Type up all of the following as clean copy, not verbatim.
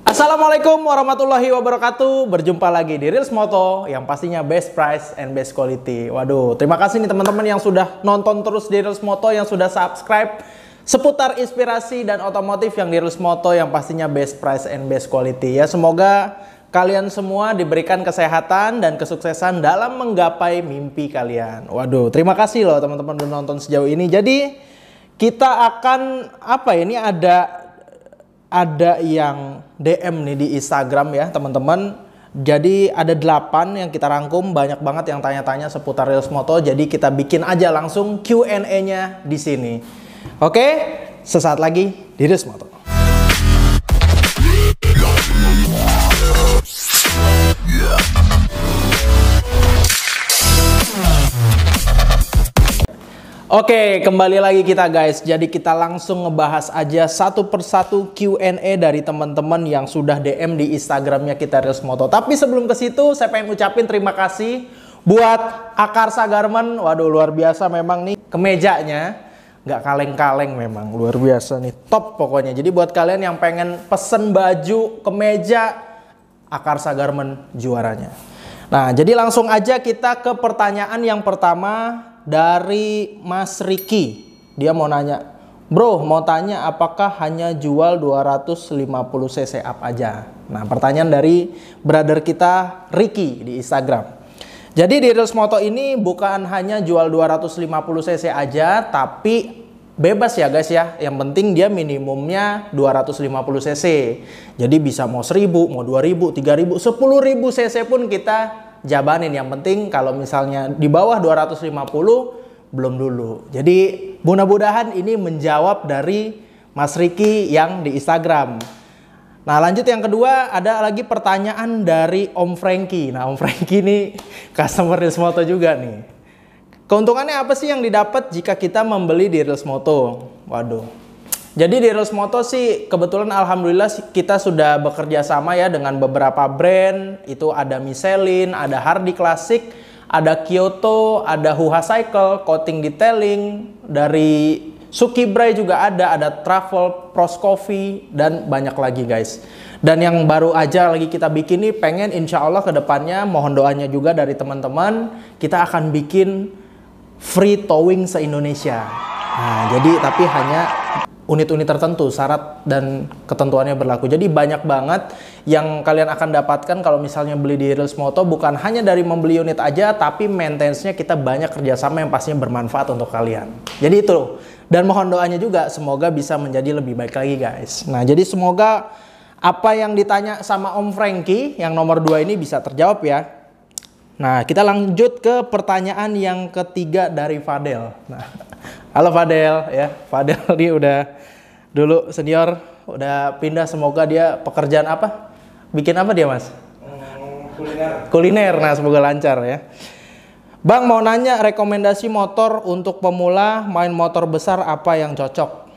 Assalamualaikum warahmatullahi wabarakatuh. Berjumpa lagi di Reels Moto yang pastinya best price and best quality. Waduh, terima kasih nih teman-teman yang sudah nonton terus di Reels Moto, yang sudah subscribe seputar inspirasi dan otomotif yang di Reels Moto yang pastinya best price and best quality. Ya, semoga kalian semua diberikan kesehatan dan kesuksesan dalam menggapai mimpi kalian. Waduh, terima kasih loh teman-teman udah nonton sejauh ini. Jadi kita akan ini ada yang DM nih di Instagram ya teman-teman. Jadi ada 8 yang kita rangkum, banyak banget yang tanya-tanya seputar Reels Moto. Jadi kita bikin aja langsung Q&A-nya di sini. Oke, sesaat lagi di Reels Moto. Oke, kembali lagi kita guys. Jadi kita langsung ngebahas aja satu persatu Q&A dari teman-teman yang sudah DM di Instagramnya kita Reels Moto. Tapi sebelum ke situ, saya pengen ucapin terima kasih buat Akarsa Garment. Waduh, luar biasa memang nih kemejanya. Nggak kaleng-kaleng memang, luar biasa nih. Top pokoknya. Jadi buat kalian yang pengen pesen baju, kemeja, Akarsa Garment juaranya. Nah, jadi langsung aja kita ke pertanyaan yang pertama dari Mas Riki. Dia mau nanya, bro mau tanya apakah hanya jual 250 cc up aja? Nah, pertanyaan dari brother kita Riki di Instagram. Jadi di Reels Moto ini bukan hanya jual 250 cc aja, tapi bebas ya guys ya. Yang penting dia minimumnya 250 cc. Jadi bisa mau 1000, mau 2000, 3000, 10.000 cc pun kita jabanin. Yang penting kalau misalnya di bawah 250 belum dulu. Jadi mudah-mudahan ini menjawab dari Mas Riki yang di Instagram. Nah, lanjut yang kedua, ada lagi pertanyaan dari Om Franky. Nah, Om Franky ini customer Reels Moto juga nih. Keuntungannya apa sih yang didapat jika kita membeli di Reels Moto? Waduh. Jadi di Reels Moto sih kebetulan alhamdulillah kita sudah bekerja sama ya dengan beberapa brand. Itu ada Michelin, ada Hardy Classic, ada Kyoto, ada Huha Cycle, Coating Detailing, dari Suki Bray juga ada Travel, Pros Coffee, dan banyak lagi guys. Dan yang baru aja lagi kita bikin nih, pengen insya Allah ke depannya, mohon doanya juga dari teman-teman, kita akan bikin free towing se-Indonesia. Nah, jadi tapi hanya unit-unit tertentu, syarat dan ketentuannya berlaku. Jadi banyak banget yang kalian akan dapatkan kalau misalnya beli di Reels Moto, bukan hanya dari membeli unit aja, tapi maintenance-nya kita banyak kerjasama yang pastinya bermanfaat untuk kalian. Jadi itu, dan mohon doanya juga semoga bisa menjadi lebih baik lagi guys. Nah, jadi semoga apa yang ditanya sama Om Franky yang nomor 2 ini bisa terjawab ya. Nah, kita lanjut ke pertanyaan yang ketiga dari Fadel. Nah, halo Fadel ya. Fadel dia udah dulu senior, udah pindah, semoga dia pekerjaan apa? Bikin apa dia, Mas? Kuliner. Kuliner. Nah, semoga lancar ya. Bang mau nanya rekomendasi motor untuk pemula main motor besar apa yang cocok?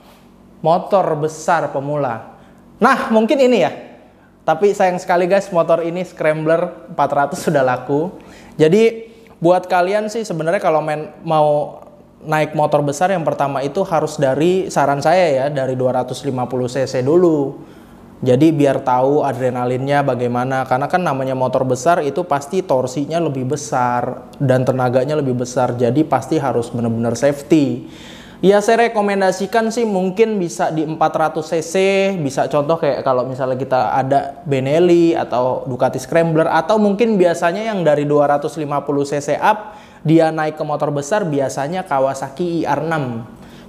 Motor besar pemula. Nah, mungkin ini ya. Tapi sayang sekali guys, motor ini Scrambler 400 sudah laku. Jadi buat kalian sih sebenarnya kalau mau naik motor besar, yang pertama itu harus dari, saran saya ya, dari 250 cc dulu. Jadi biar tahu adrenalinnya bagaimana. Karena kan namanya motor besar itu pasti torsinya lebih besar dan tenaganya lebih besar. Jadi pasti harus benar-benar safety. Ya, saya rekomendasikan sih mungkin bisa di 400 cc, bisa contoh kayak kalau misalnya kita ada Benelli atau Ducati Scrambler, atau mungkin biasanya yang dari 250 cc up dia naik ke motor besar biasanya Kawasaki IR6.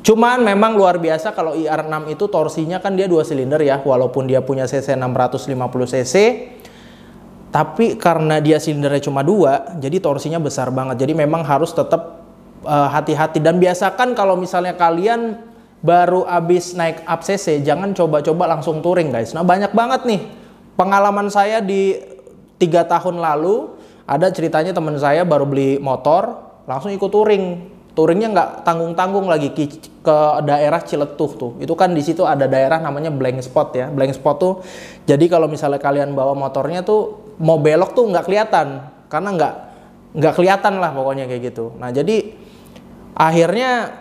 Cuman memang luar biasa kalau IR6 itu torsinya kan dia 2 silinder ya, walaupun dia punya cc 650 cc, tapi karena dia silindernya cuma 2, jadi torsinya besar banget. Jadi memang harus tetap hati-hati. Dan biasakan kalau misalnya kalian baru habis naik up cc, jangan coba-coba langsung touring guys. Nah, banyak banget nih pengalaman saya di 3 tahun lalu. Ada ceritanya teman saya baru beli motor langsung ikut touring. Touringnya nggak tanggung-tanggung lagi ke daerah Ciletuh tuh. Itu kan di situ ada daerah namanya blank spot ya. Blank spot tuh jadi kalau misalnya kalian bawa motornya tuh mau belok tuh nggak kelihatan, karena nggak kelihatan lah pokoknya kayak gitu. Nah, jadi akhirnya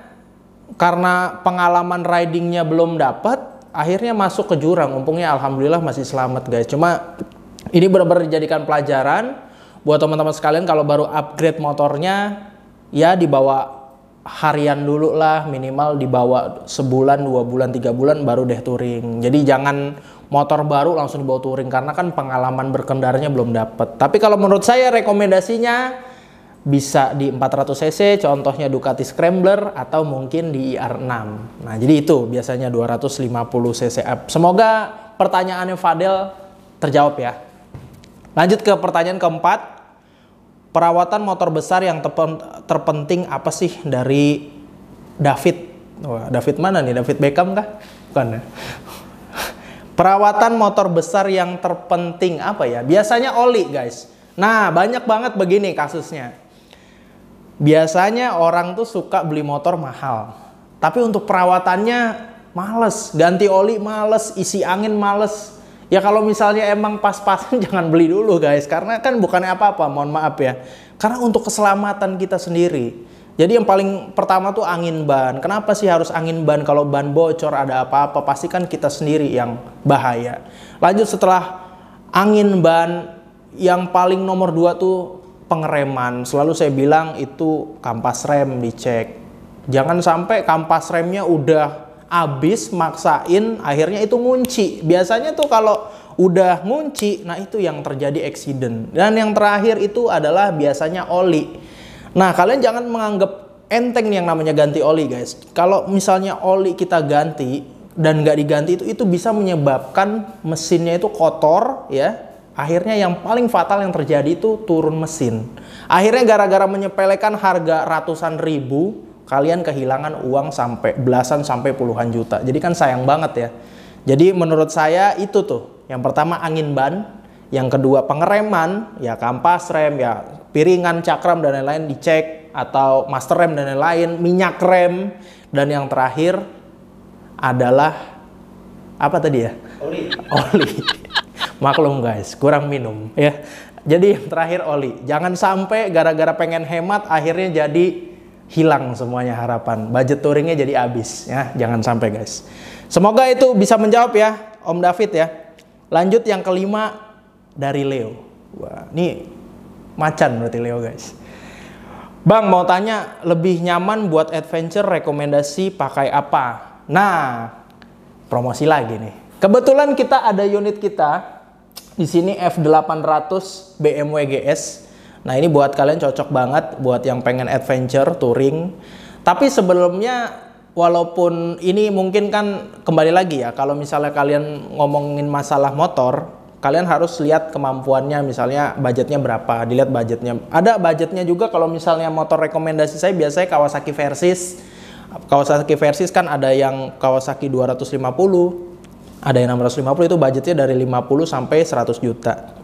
karena pengalaman ridingnya belum dapat, akhirnya masuk ke jurang. Untungnya alhamdulillah masih selamat guys. Cuma ini benar-benar dijadikan pelajaran buat teman-teman sekalian, kalau baru upgrade motornya ya dibawa harian dulu lah, minimal dibawa sebulan, 2 bulan, 3 bulan baru deh touring. Jadi jangan motor baru langsung dibawa touring karena kan pengalaman berkendaranya belum dapet. Tapi kalau menurut saya rekomendasinya bisa di 400 cc, contohnya Ducati Scrambler atau mungkin di IR6. Nah, jadi itu biasanya 250 cc up. Semoga pertanyaannya Fadel terjawab ya. Lanjut ke pertanyaan keempat. Perawatan motor besar yang terpenting apa sih dari David? Wah, David mana nih? David Beckham kah? Bukan ya? Perawatan motor besar yang terpenting apa ya? Biasanya oli guys. Nah, banyak banget begini kasusnya. Biasanya orang tuh suka beli motor mahal, tapi untuk perawatannya males, ganti oli males, isi angin males. Ya kalau misalnya emang pas-pasan jangan beli dulu guys, karena kan bukannya apa-apa, mohon maaf ya. Karena untuk keselamatan kita sendiri. Jadi yang paling pertama tuh angin ban. Kenapa sih harus angin ban? Kalau ban bocor ada apa-apa pasti kan kita sendiri yang bahaya. Lanjut setelah angin ban, yang paling nomor 2 tuh pengereman. Selalu saya bilang itu kampas rem dicek. Jangan sampai kampas remnya udah habis, maksain, akhirnya itu ngunci. Biasanya tuh kalau udah ngunci, nah itu yang terjadi accident. Dan yang terakhir itu adalah biasanya oli. Nah, kalian jangan menganggap enteng yang namanya ganti oli guys. Kalau misalnya oli kita ganti dan nggak diganti itu bisa menyebabkan mesinnya itu kotor ya. Akhirnya yang paling fatal yang terjadi itu turun mesin. Akhirnya gara-gara menyepelekan harga ratusan ribu, kalian kehilangan uang sampai belasan sampai puluhan juta. Jadi kan sayang banget ya. Jadi menurut saya itu tuh. Yang pertama angin ban, yang kedua pengereman, ya kampas rem, ya piringan, cakram dan lain-lain dicek, atau master rem dan lain-lain, minyak rem, dan yang terakhir adalah apa tadi ya? Oli. Oli. Maklum guys, kurang minum ya. Jadi yang terakhir oli. Jangan sampai gara-gara pengen hemat akhirnya jadi hilang semuanya harapan. Budget touringnya jadi habis ya. Jangan sampai guys. Semoga itu bisa menjawab ya Om David ya. Lanjut yang kelima dari Leo. Wah, ini macan berarti Leo guys. Bang mau tanya, lebih nyaman buat adventure rekomendasi pakai apa? Nah, promosi lagi nih. Kebetulan kita ada unit kita di sini F800 BMW GS. Nah, ini buat kalian cocok banget buat yang pengen adventure touring. Tapi sebelumnya, walaupun ini mungkin kan kembali lagi ya, kalau misalnya kalian ngomongin masalah motor, kalian harus lihat kemampuannya, misalnya budgetnya berapa, dilihat budgetnya. Ada budgetnya juga kalau misalnya motor rekomendasi saya biasanya Kawasaki Versys. Kawasaki Versys kan ada yang Kawasaki 250, ada yang 650, itu budgetnya dari 50 sampai 100 juta.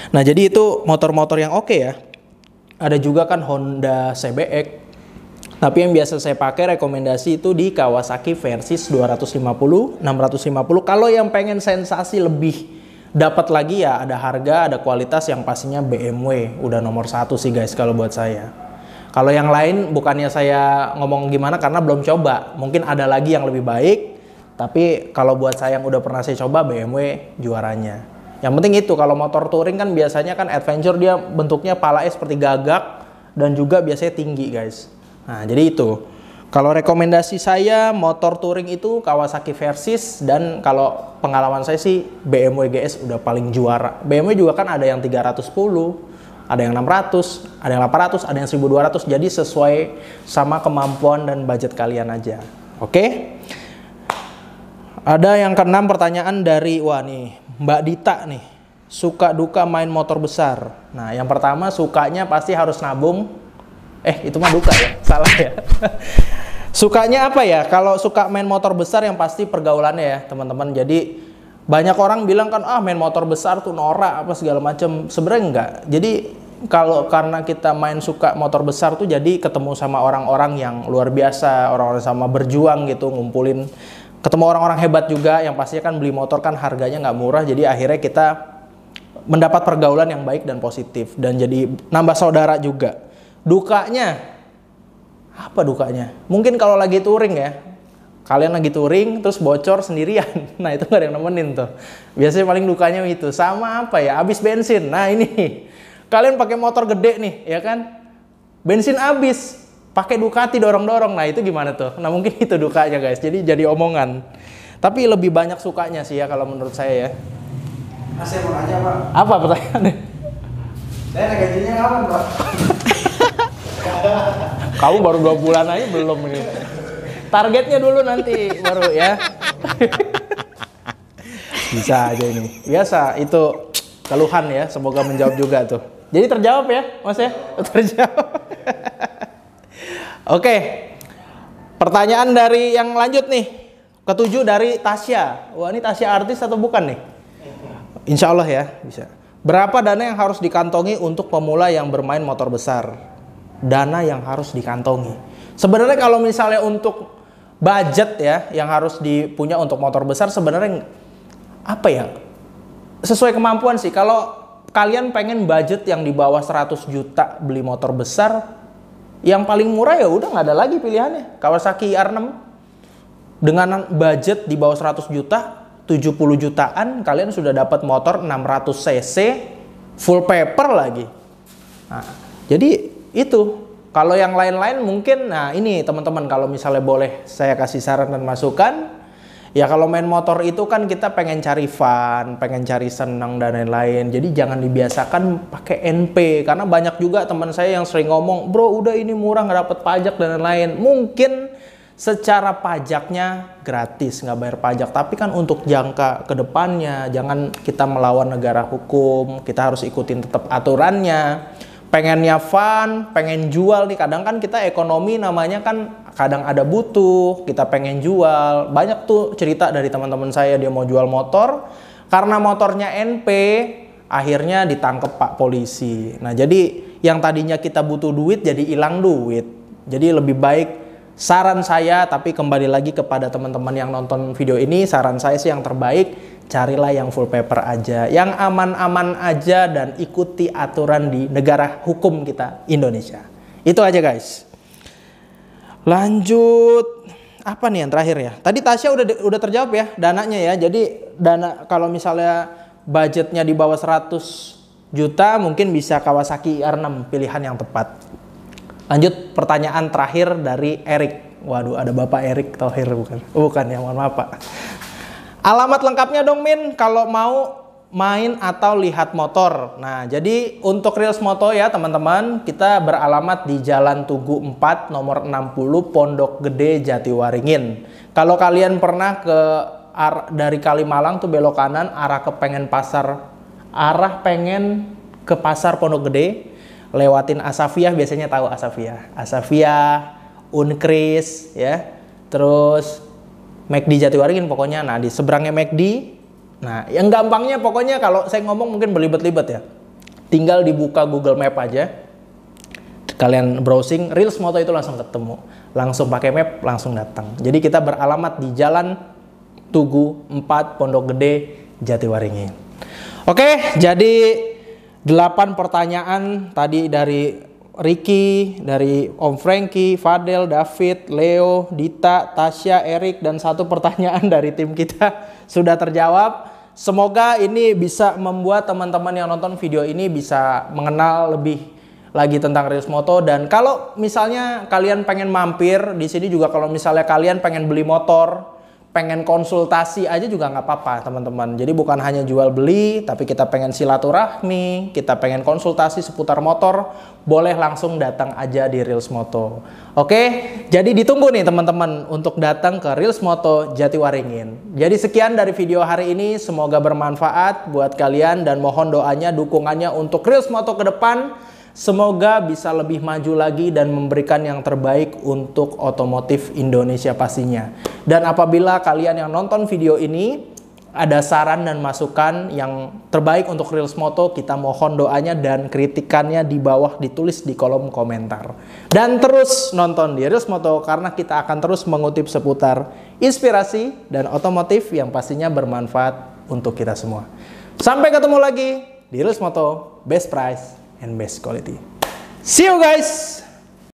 Nah, jadi itu motor-motor yang oke ya. Ada juga kan Honda CBX. Tapi yang biasa saya pakai rekomendasi itu di Kawasaki Versys 250, 650. Kalau yang pengen sensasi lebih dapat lagi ya, ada harga, ada kualitas, yang pastinya BMW udah nomor 1 sih guys kalau buat saya. Kalau yang lain bukannya saya ngomong gimana karena belum coba. Mungkin ada lagi yang lebih baik. Tapi kalau buat saya yang udah pernah saya coba, BMW juaranya. Yang penting itu, kalau motor touring kan biasanya kan adventure dia bentuknya palanya seperti gagak dan juga biasanya tinggi guys. Nah, jadi itu. Kalau rekomendasi saya motor touring itu Kawasaki Versys, dan kalau pengalaman saya sih BMW GS udah paling juara. BMW juga kan ada yang 310, ada yang 600, ada yang 800, ada yang 1200. Jadi sesuai sama kemampuan dan budget kalian aja. Oke? Ada yang keenam pertanyaan dari, wah nih, Mbak Dita nih. Suka duka main motor besar. Nah, yang pertama sukanya pasti harus nabung. Itu mah duka ya? Salah ya? Sukanya apa ya? Kalau suka main motor besar yang pasti pergaulannya ya teman-teman. Jadi banyak orang bilang kan, main motor besar tuh norak apa segala macam. Sebenarnya enggak. Jadi kalau karena kita main suka motor besar tuh jadi ketemu sama orang-orang yang luar biasa, orang-orang sama berjuang gitu, ngumpulin, ketemu orang-orang hebat juga yang pastinya kan beli motor kan harganya nggak murah. Jadi akhirnya kita mendapat pergaulan yang baik dan positif dan jadi nambah saudara juga. Dukanya apa dukanya? Mungkin kalau lagi touring ya, kalian lagi touring terus bocor sendirian. Nah itu nggak ada yang nemenin tuh. Biasanya paling dukanya itu. Sama apa ya, habis bensin. Nah ini kalian pakai motor gede nih ya kan, bensin habis, pakai Ducati dorong-dorong. Nah itu gimana tuh? Nah mungkin itu dukanya guys, jadi omongan. Tapi lebih banyak sukanya sih ya kalau menurut saya ya. Saya mau nanya Pak. Apa pertanyaannya? Saya naik gajinya kapan Pak? Kamu baru 2 bulan aja belum ini. Targetnya dulu nanti baru ya. Bisa aja ini. Biasa itu keluhan ya, semoga menjawab juga tuh. Jadi terjawab ya Mas ya? Terjawab. Oke. Pertanyaan dari yang lanjut nih. Ketujuh dari Tasya. Wah ini Tasya artis atau bukan nih? Insya Allah ya bisa. Berapa dana yang harus dikantongi untuk pemula yang bermain motor besar? Dana yang harus dikantongi. Sebenarnya kalau misalnya untuk budget ya yang harus dipunya untuk motor besar sebenarnya apa ya? Sesuai kemampuan sih. Kalau kalian pengen budget yang di bawah 100 juta beli motor besar, yang paling murah ya udah nggak ada lagi pilihannya. Kawasaki R6 dengan budget di bawah 100 juta, 70 jutaan kalian sudah dapat motor 600 cc full paper lagi. Nah, jadi itu. Kalau yang lain-lain mungkin, nah ini teman-teman kalau misalnya boleh saya kasih saran dan masukan, ya kalau main motor itu kan kita pengen cari fun, pengen cari senang dan lain-lain. Jadi jangan dibiasakan pakai NP, karena banyak juga teman saya yang sering ngomong, bro udah ini murah nggak dapat pajak dan lain-lain. Mungkin secara pajaknya gratis, nggak bayar pajak, tapi kan untuk jangka ke depannya jangan kita melawan negara hukum, kita harus ikutin tetap aturannya. Pengennya fun, pengen jual nih, kadang kan kita ekonomi namanya kan kadang ada butuh, kita pengen jual. Banyak tuh cerita dari teman-teman saya, dia mau jual motor karena motornya NP, akhirnya ditangkep Pak polisi. Nah jadi yang tadinya kita butuh duit jadi hilang duit. Jadi lebih baik, saran saya, tapi kembali lagi kepada teman-teman yang nonton video ini, saran saya sih yang terbaik, carilah yang full paper aja, yang aman-aman aja dan ikuti aturan di negara hukum kita Indonesia. Itu aja guys. Lanjut, apa nih yang terakhir ya? Tadi Tasya udah terjawab ya, dananya ya. Jadi dana kalau misalnya budgetnya di bawah 100 juta mungkin bisa Kawasaki R6 pilihan yang tepat. Lanjut pertanyaan terakhir dari Erik. Waduh, ada Bapak Erik Thohir bukan? Bukan ya, mohon maaf Pak. Alamat lengkapnya dong Min kalau mau main atau lihat motor. Nah, jadi untuk Reels Moto ya teman-teman, kita beralamat di Jalan Tugu 4 nomor 60 Pondok Gede Jatiwaringin. Kalau kalian pernah dari Kalimalang tuh belok kanan arah pengen ke pasar Pondok Gede, lewatin Asafiah, biasanya tahu Asafiah, Unkris ya. Terus McD Jatiwaringin pokoknya. Nah di seberangnya McD, nah yang gampangnya pokoknya kalau saya ngomong mungkin berlibet-libet ya, tinggal dibuka Google Map aja, kalian browsing Reels Moto itu langsung ketemu, langsung pakai map langsung datang. Jadi kita beralamat di Jalan Tugu 4 Pondok Gede Jatiwaringin. Oke, jadi 8 pertanyaan tadi dari Ricky, dari Om Frankie, Fadel, David, Leo, Dita, Tasya, Erik, dan 1 pertanyaan dari tim kita sudah terjawab. Semoga ini bisa membuat teman-teman yang nonton video ini bisa mengenal lebih lagi tentang Reels Moto. Dan kalau misalnya kalian pengen mampir di sini juga, kalau misalnya kalian pengen beli motor, pengen konsultasi aja juga nggak apa-apa teman-teman. Jadi bukan hanya jual beli, tapi kita pengen silaturahmi, kita pengen konsultasi seputar motor, boleh langsung datang aja di Reels Moto. Oke, jadi ditunggu nih teman-teman untuk datang ke Reels Moto Jatiwaringin. Jadi sekian dari video hari ini, semoga bermanfaat buat kalian dan mohon doanya, dukungannya untuk Reels Moto ke depan. Semoga bisa lebih maju lagi dan memberikan yang terbaik untuk otomotif Indonesia pastinya. Dan apabila kalian yang nonton video ini ada saran dan masukan yang terbaik untuk Reels Moto, kita mohon doanya dan kritikannya di bawah ditulis di kolom komentar. Dan terus nonton di Reels Moto karena kita akan terus mengutip seputar inspirasi dan otomotif yang pastinya bermanfaat untuk kita semua. Sampai ketemu lagi di Reels Moto, best price and best quality. See you guys!